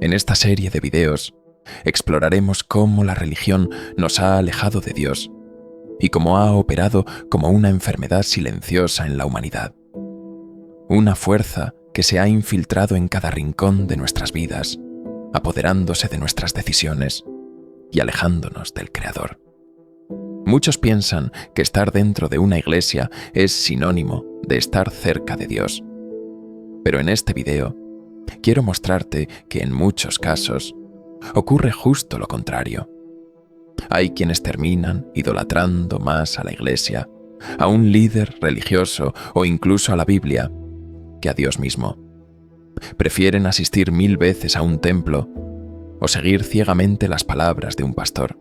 En esta serie de videos exploraremos cómo la religión nos ha alejado de Dios y cómo ha operado como una enfermedad silenciosa en la humanidad. Una fuerza que se ha infiltrado en cada rincón de nuestras vidas, apoderándose de nuestras decisiones y alejándonos del Creador. Muchos piensan que estar dentro de una iglesia es sinónimo de estar cerca de Dios. Pero en este video quiero mostrarte que en muchos casos ocurre justo lo contrario. Hay quienes terminan idolatrando más a la iglesia, a un líder religioso o incluso a la Biblia, que a Dios mismo. Prefieren asistir 1000 veces a un templo o seguir ciegamente las palabras de un pastor,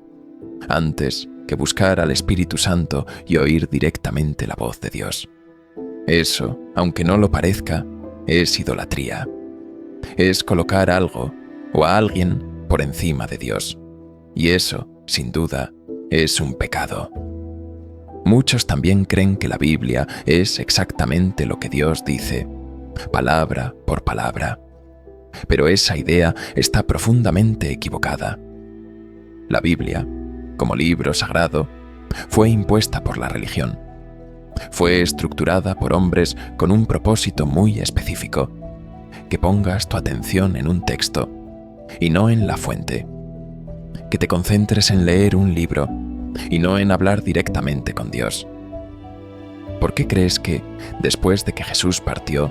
antes que buscar al Espíritu Santo y oír directamente la voz de Dios. Eso, aunque no lo parezca, es idolatría. Es colocar algo o a alguien por encima de Dios. Y eso, sin duda, es un pecado. Muchos también creen que la Biblia es exactamente lo que Dios dice, palabra por palabra. Pero esa idea está profundamente equivocada. La Biblia, como libro sagrado, fue impuesta por la religión. Fue estructurada por hombres con un propósito muy específico: que pongas tu atención en un texto y no en la fuente. Que te concentres en leer un libro y no en hablar directamente con Dios. ¿Por qué crees que, después de que Jesús partió,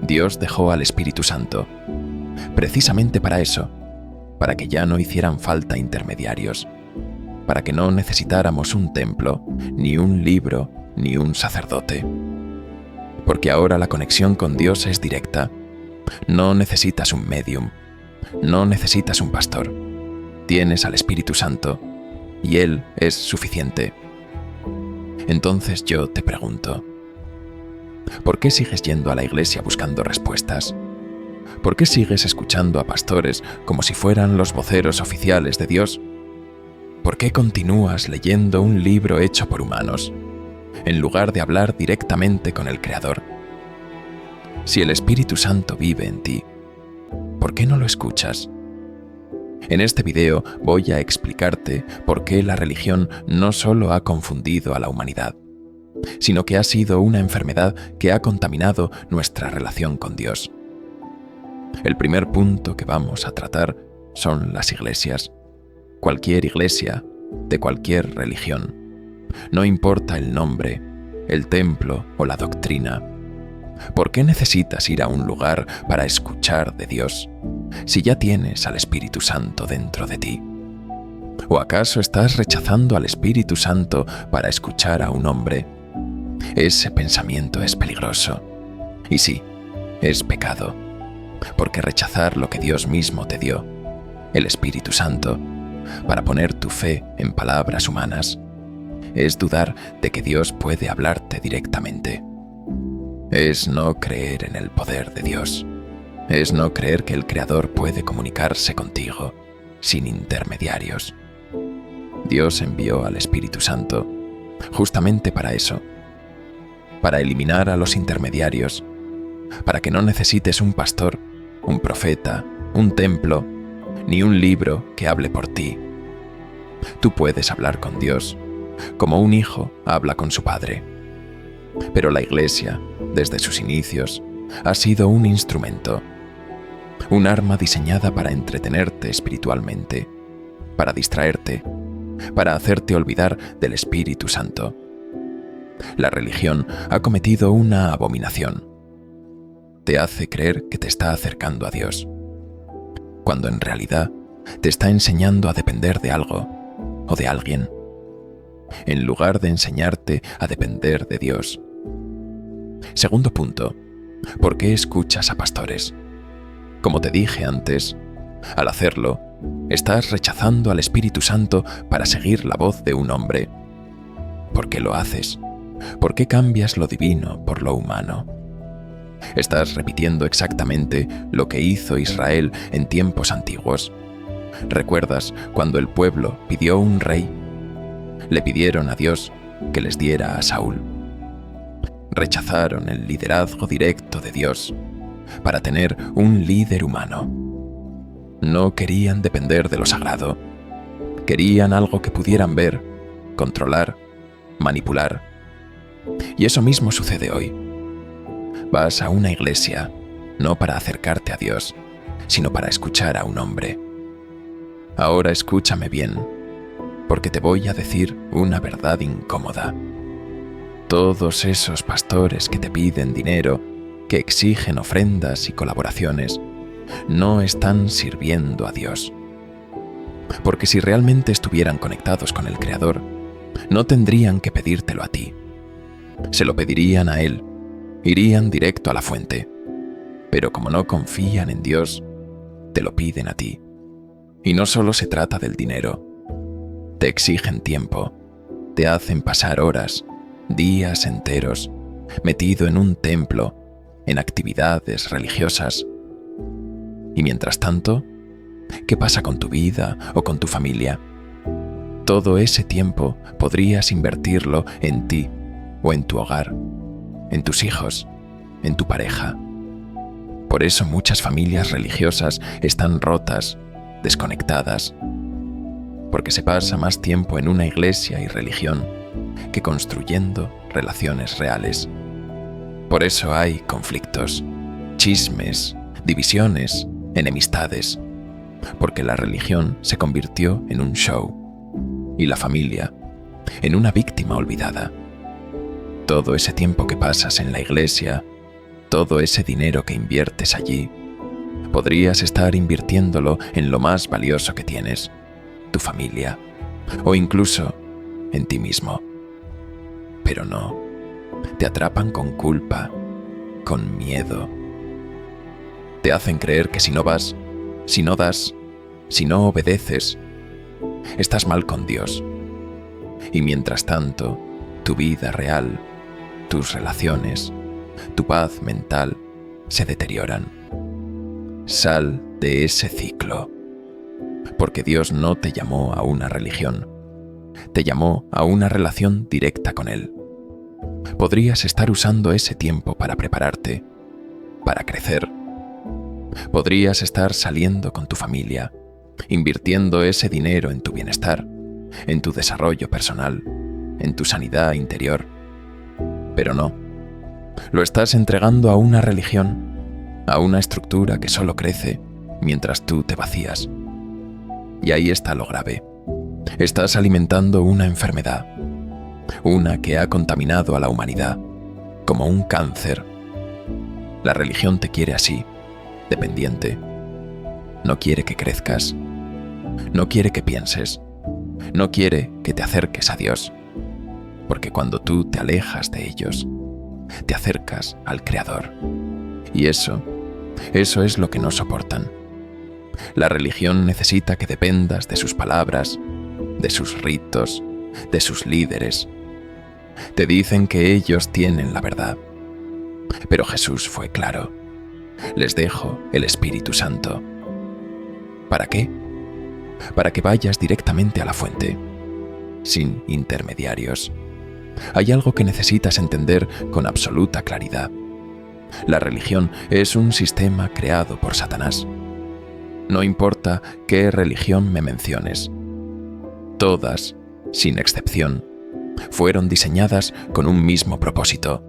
Dios dejó al Espíritu Santo? Precisamente para eso, para que ya no hicieran falta intermediarios, para que no necesitáramos un templo, ni un libro, ni un sacerdote. Porque ahora la conexión con Dios es directa. No necesitas un medium, no necesitas un pastor. Tienes al Espíritu Santo y Él es suficiente. Entonces yo te pregunto, ¿por qué sigues yendo a la iglesia buscando respuestas? ¿Por qué sigues escuchando a pastores como si fueran los voceros oficiales de Dios? ¿Por qué continúas leyendo un libro hecho por humanos, en lugar de hablar directamente con el Creador? Si el Espíritu Santo vive en ti, ¿por qué no lo escuchas? En este video voy a explicarte por qué la religión no solo ha confundido a la humanidad, sino que ha sido una enfermedad que ha contaminado nuestra relación con Dios. El primer punto que vamos a tratar son las iglesias. Cualquier iglesia, de cualquier religión. No importa el nombre, el templo o la doctrina. ¿Por qué necesitas ir a un lugar para escuchar de Dios, si ya tienes al Espíritu Santo dentro de ti? ¿O acaso estás rechazando al Espíritu Santo para escuchar a un hombre? Ese pensamiento es peligroso. Y sí, es pecado, porque rechazar lo que Dios mismo te dio, el Espíritu Santo, para poner tu fe en palabras humanas, es dudar de que Dios puede hablarte directamente. Es no creer en el poder de Dios. Es no creer que el Creador puede comunicarse contigo sin intermediarios. Dios envió al Espíritu Santo justamente para eso, para eliminar a los intermediarios, para que no necesites un pastor, un profeta, un templo, ni un libro que hable por ti. Tú puedes hablar con Dios, como un hijo habla con su padre. Pero la Iglesia, desde sus inicios, ha sido un instrumento, un arma diseñada para entretenerte espiritualmente, para distraerte, para hacerte olvidar del Espíritu Santo. La religión ha cometido una abominación. Te hace creer que te está acercando a Dios, cuando en realidad te está enseñando a depender de algo o de alguien, en lugar de enseñarte a depender de Dios. Segundo punto, ¿por qué escuchas a pastores? Como te dije antes, al hacerlo, estás rechazando al Espíritu Santo para seguir la voz de un hombre. ¿Por qué lo haces? ¿Por qué cambias lo divino por lo humano? Estás repitiendo exactamente lo que hizo Israel en tiempos antiguos. ¿Recuerdas cuando el pueblo pidió un rey? Le pidieron a Dios que les diera a Saúl. Rechazaron el liderazgo directo de Dios para tener un líder humano. no querían depender de lo sagrado. Querían algo que pudieran ver, controlar, manipular. Y eso mismo sucede hoy. Vas a una iglesia, no para acercarte a Dios, sino para escuchar a un hombre. Ahora escúchame bien, porque te voy a decir una verdad incómoda. Todos esos pastores que te piden dinero, que exigen ofrendas y colaboraciones, no están sirviendo a Dios. Porque si realmente estuvieran conectados con el Creador, no tendrían que pedírtelo a ti. Se lo pedirían a Él, irían directo a la fuente. Pero como no confían en Dios, te lo piden a ti. Y no solo se trata del dinero. Te exigen tiempo, te hacen pasar horas, días enteros, metido en un templo, en actividades religiosas. Y mientras tanto, ¿qué pasa con tu vida o con tu familia? Todo ese tiempo podrías invertirlo en ti o en tu hogar, en tus hijos, en tu pareja. Por eso muchas familias religiosas están rotas, desconectadas, porque se pasa más tiempo en una iglesia y religión que construyendo relaciones reales. Por eso hay conflictos, chismes, divisiones, enemistades, porque la religión se convirtió en un show y la familia en una víctima olvidada. Todo ese tiempo que pasas en la iglesia, todo ese dinero que inviertes allí, podrías estar invirtiéndolo en lo más valioso que tienes, tu familia, o incluso en ti mismo. Pero no, te atrapan con culpa, con miedo. Te hacen creer que si no vas, si no das, si no obedeces, estás mal con Dios. Y mientras tanto, tu vida real, tus relaciones, tu paz mental se deterioran. Sal de ese ciclo, porque Dios no te llamó a una religión, te llamó a una relación directa con Él. Podrías estar usando ese tiempo para prepararte, para crecer. Podrías estar saliendo con tu familia, invirtiendo ese dinero en tu bienestar, en tu desarrollo personal, en tu sanidad interior. Pero no, lo estás entregando a una religión, a una estructura que solo crece mientras tú te vacías. Y ahí está lo grave. Estás alimentando una enfermedad, una que ha contaminado a la humanidad, como un cáncer. La religión te quiere así, dependiente. No quiere que crezcas, no quiere que pienses, no quiere que te acerques a Dios, porque cuando tú te alejas de ellos, te acercas al Creador. Y eso es lo que no soportan. La religión necesita que dependas de sus palabras, de sus ritos, de sus líderes. Te dicen que ellos tienen la verdad. Pero Jesús fue claro. Les dejo el Espíritu Santo. ¿Para qué? Para que vayas directamente a la fuente, sin intermediarios. Hay algo que necesitas entender con absoluta claridad. La religión es un sistema creado por Satanás. No importa qué religión me menciones. Todas, sin excepción, fueron diseñadas con un mismo propósito: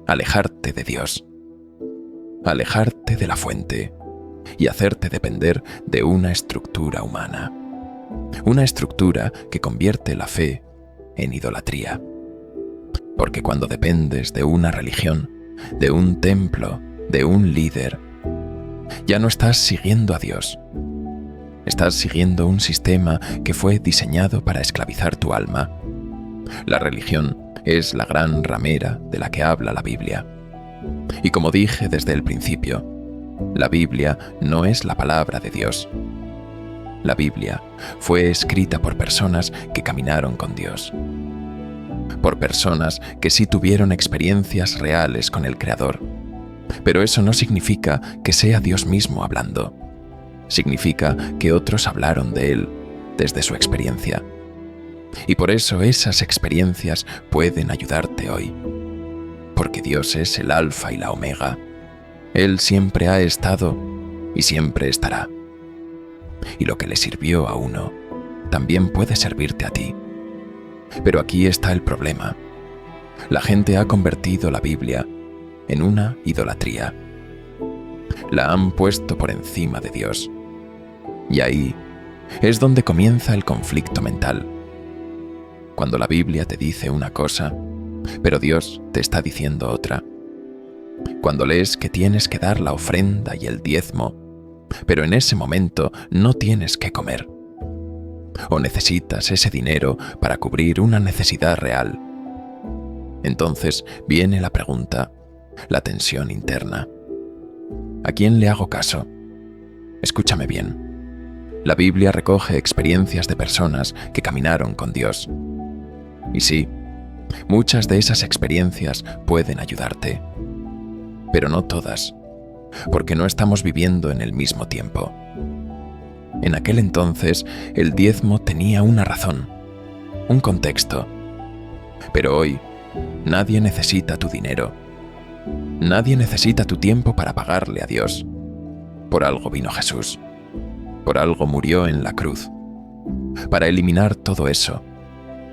alejarte de Dios, alejarte de la fuente y hacerte depender de una estructura humana. Una estructura que convierte la fe en idolatría. Porque cuando dependes de una religión, de un templo, de un líder, ya no estás siguiendo a Dios. Estás siguiendo un sistema que fue diseñado para esclavizar tu alma. La religión es la gran ramera de la que habla la Biblia. Y como dije desde el principio, la Biblia no es la palabra de Dios. La Biblia fue escrita por personas que caminaron con Dios. Por personas que sí tuvieron experiencias reales con el Creador. Pero eso no significa que sea Dios mismo hablando. Significa que otros hablaron de Él desde su experiencia. Y por eso esas experiencias pueden ayudarte hoy. Porque Dios es el Alfa y la Omega. Él siempre ha estado y siempre estará. y lo que le sirvió a uno también puede servirte a ti. Pero aquí está el problema. La gente ha convertido la Biblia en una idolatría. La han puesto por encima de Dios. Y ahí es donde comienza el conflicto mental. Cuando la Biblia te dice una cosa, pero Dios te está diciendo otra. Cuando lees que tienes que dar la ofrenda y el diezmo, pero en ese momento no tienes que comer. O necesitas ese dinero para cubrir una necesidad real. Entonces viene la pregunta, la tensión interna. ¿A quién le hago caso? Escúchame bien. La Biblia recoge experiencias de personas que caminaron con Dios. Y sí, muchas de esas experiencias pueden ayudarte. Pero no todas, porque no estamos viviendo en el mismo tiempo. En aquel entonces, el diezmo tenía una razón, un contexto. Pero hoy, nadie necesita tu dinero. Nadie necesita tu tiempo para pagarle a Dios. Por algo vino Jesús. Por algo murió en la cruz. Para eliminar todo eso.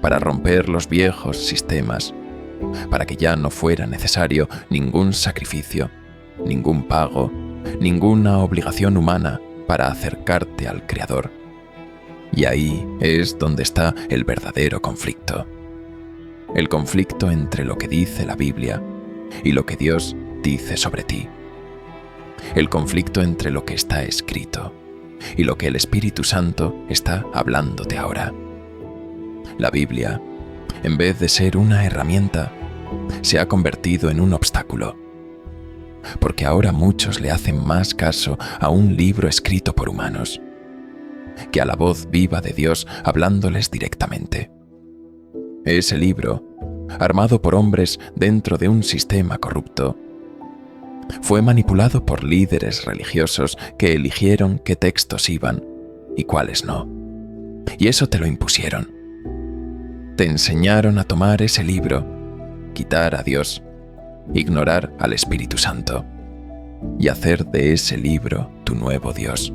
Para romper los viejos sistemas. Para que ya no fuera necesario ningún sacrificio, ningún pago, ninguna obligación humana para acercarte al Creador. Y ahí es donde está el verdadero conflicto. El conflicto entre lo que dice la Biblia y lo que Dios dice sobre ti. El conflicto entre lo que está escrito y lo que el Espíritu Santo está hablándote ahora. La Biblia, en vez de ser una herramienta, se ha convertido en un obstáculo. Porque ahora muchos le hacen más caso a un libro escrito por humanos que a la voz viva de Dios hablándoles directamente. Ese libro, armado por hombres dentro de un sistema corrupto, fue manipulado por líderes religiosos que eligieron qué textos iban y cuáles no. Y eso te lo impusieron. Te enseñaron a tomar ese libro, quitar a Dios, ignorar al Espíritu Santo y hacer de ese libro tu nuevo Dios.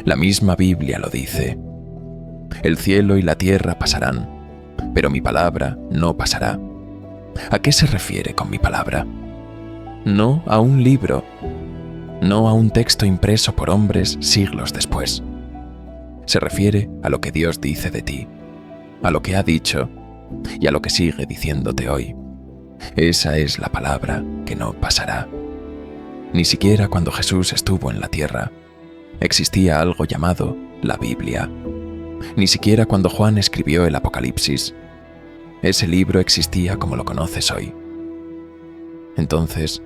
La misma Biblia lo dice. El cielo y la tierra pasarán, pero mi palabra no pasará. ¿A qué se refiere con mi palabra? No a un libro, no a un texto impreso por hombres siglos después. Se refiere a lo que Dios dice de ti, a lo que ha dicho y a lo que sigue diciéndote hoy. Esa es la palabra que no pasará. Ni siquiera cuando Jesús estuvo en la tierra existía algo llamado la Biblia. Ni siquiera cuando Juan escribió el Apocalipsis, ese libro existía como lo conoces hoy. Entonces,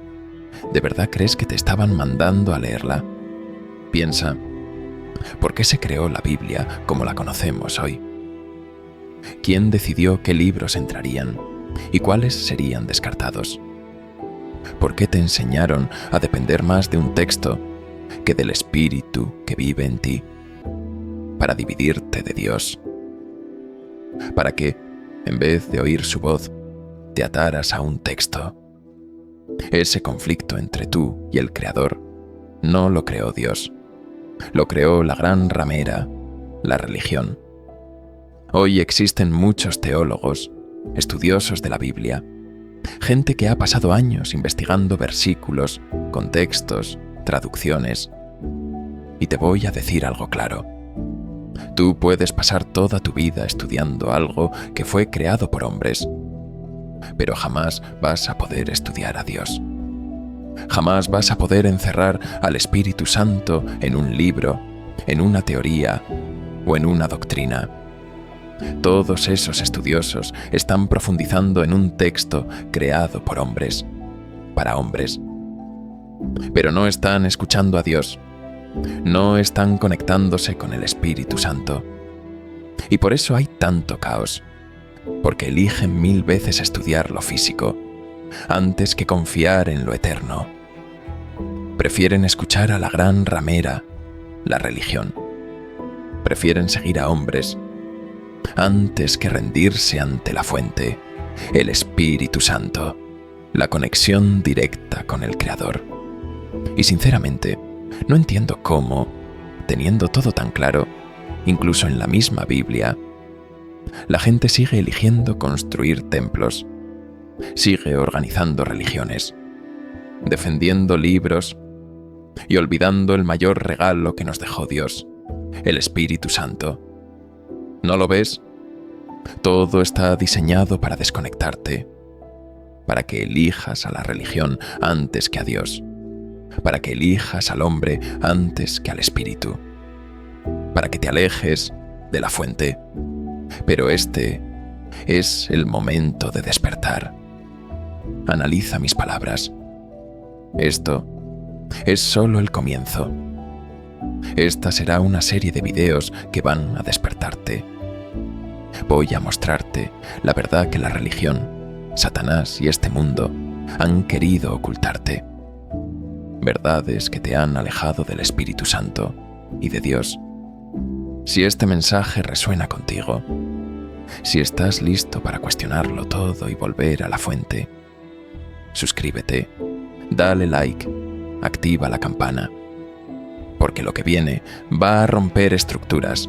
¿de verdad crees que te estaban mandando a leerla? Piensa, ¿por qué se creó la Biblia como la conocemos hoy? ¿Quién decidió qué libros entrarían y cuáles serían descartados? ¿Por qué te enseñaron a depender más de un texto que del Espíritu que vive en ti? Para dividirte de Dios. Para que, en vez de oír su voz, te ataras a un texto. Ese conflicto entre tú y el Creador no lo creó Dios. Lo creó la gran ramera, la religión. Hoy existen muchos teólogos, estudiosos de la Biblia, gente que ha pasado años investigando versículos, contextos, traducciones. Y te voy a decir algo claro. Tú puedes pasar toda tu vida estudiando algo que fue creado por hombres, pero jamás vas a poder estudiar a Dios. Jamás vas a poder encerrar al Espíritu Santo en un libro, en una teoría o en una doctrina. Todos esos estudiosos están profundizando en un texto creado por hombres, para hombres. Pero no están escuchando a Dios. No están conectándose con el Espíritu Santo. Y por eso hay tanto caos, porque eligen 1000 veces estudiar lo físico antes que confiar en lo eterno. Prefieren escuchar a la gran ramera, la religión. Prefieren seguir a hombres antes que rendirse ante la fuente, el Espíritu Santo, la conexión directa con el Creador. Y sinceramente, no entiendo cómo, teniendo todo tan claro, incluso en la misma Biblia, la gente sigue eligiendo construir templos, sigue organizando religiones, defendiendo libros y olvidando el mayor regalo que nos dejó Dios, el Espíritu Santo. ¿No lo ves? Todo está diseñado para desconectarte, para que elijas a la religión antes que a Dios, para que elijas al hombre antes que al Espíritu, para que te alejes de la fuente. Pero este es el momento de despertar. Analiza mis palabras. Esto es solo el comienzo. Esta será una serie de videos que van a despertarte. Voy a mostrarte la verdad que la religión, Satanás y este mundo han querido ocultarte. Verdades que te han alejado del Espíritu Santo y de Dios. Si este mensaje resuena contigo, si estás listo para cuestionarlo todo y volver a la fuente, suscríbete, dale like, activa la campana, porque lo que viene va a romper estructuras,